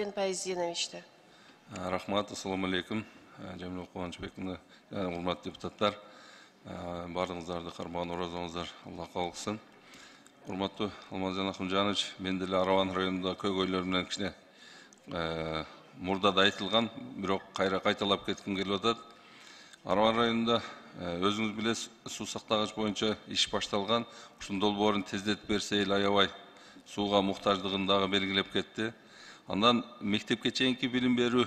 Пайыздиновичті. Рахмат, ассаламу алейкум. Жәміл Қуанышбекұлы, құрметті депутаттар, барлығыңыздарды қармаған оразаңыздар Алла қалғысын. Құрметті Алмазжан Ахымжанович, мен де Араван районында көкөйлерімнен кішіне мұрдада айтылған, бірақ қайталап кеткім келіп жатады. Араван районында өзіңіз білесіз, су сақтағыш бойынша іш башталған, ұшын долборын тездетіп берсе ел аябай суға мұқтаждығындағы белгілеп кетті. Андан мектепке чейинки билим берүү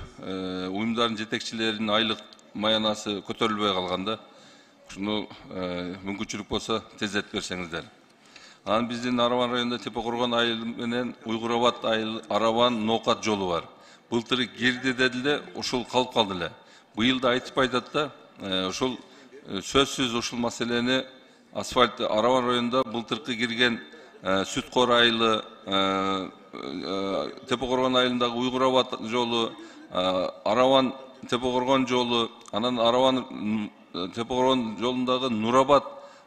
уюмдардын жетекчилеринин айлык маянасы көтөрүлбөй калганда, ушуну мүмкүнчүлүк болсо тездетип берсеңиздер. Анан биздин Араван районунда Тепе-Коргон айылы менен Уйгур-Абад айылы Араван Ноокат жолу бар. Былтыр кирди дедиле, ушул калып калды эле. Быйыл да айтып айтат да, ушул сөзсүз ушул маселени асфальт Араван районунда былтыркы кирген Сүткор айылы, Тепе-Коргон айылындагы Уйгур-Абад жолу, Араван Тепе-Коргон жолу, анан Араван Тепе-Коргон жолундагы Нурабад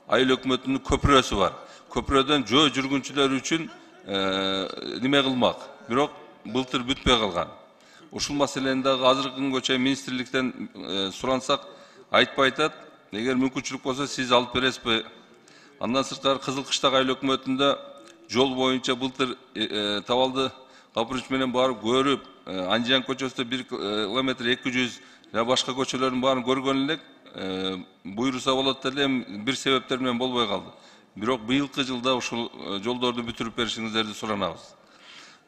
айыл өкмөтүнүн көпүрөсү бар. Көпүрөдөн жөө жүргүнчүлөр үчүн неме кылмак, бирок былтыр бүтпөй калган. Ушул маселени дагы азыркы күнгө чейин министрликтен сурансак айтпай атат. Эгер мүмкүнчүлүк болсо сиз алып бересизби? Андан сырткары Кызылкыштак айыл өкмөтүндө жол боюнча былтыр Табалды Капырыч менен барып көрүп, Анжиян көчөсүндө 1 километр 200 жана башка көчөлөрдүн баарын көргөн элек, буйруса болот эле, бир себептер менен болбой калды. Бирок быйылкы жылда ушул жолдорду бүтүрүп беришиңиздерди суранабыз.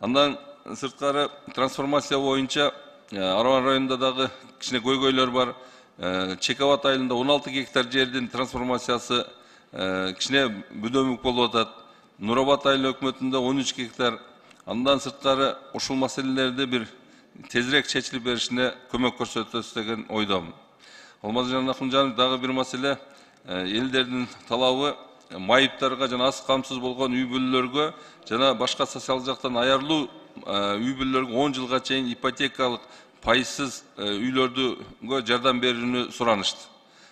Андан сырткары трансформация боюнча Араван районунда дагы кичине көйгөйлөр бар. Чекабат айылында 16 гектар жердин трансформациясы кичине бүдөмүк болуп атат. Нурабад айыл өкмөтүндө 13 гектар. Андан сырткары ушул маселелерди бир тезирээк чечилип беришине көмөк көрсөтөбүз деген ойдомун. Алмазжан Ахымжанов дагы бир маселе, элдердин талабы майыптарга жана аз камсыз болгон үй бүлөлөргө жана башка социалдык жактан аярлуу үй бүлөлөргө 10 жылга чейин ипотекалык пайызсыз үйлөргө жардам берүүнү суранышты.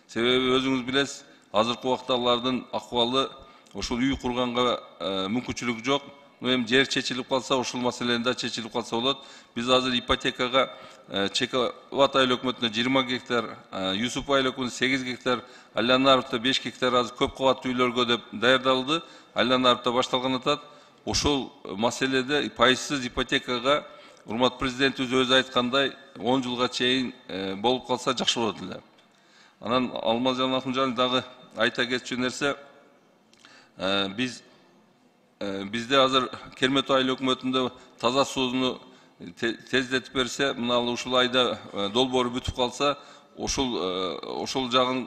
Себеби өзүңүз билесиз, азыркы убакта алардын акыбалы ушул үй курганга мүмкүнчүлүк жок. Эми жер чечилип калса, ушул маселени да чечилип калса болот. Биз азыр ипотекага Чекабат айыл өкмөтүндө 20 гектар, Юсуп айыл өкмөтүндө 8 гектар, Айланаровдо 5 гектар азыр көп кабаттуу үйлөргө деп даярдалды. Айланаровдо башталган атат. Ушул маселеде пайызсыз ипотекага урмат президентибиз өзү айткандай 10 жылга чейин болуп калса жакшы болот эле. Анан Алмазжан Ахымжанов дагы айта кетчү нерсе, бизде азыр Кермет айыл өкмөтүндө таза сууну тездетип берсе, мына ушул айда долбоору бүтүп калса, ушул жагын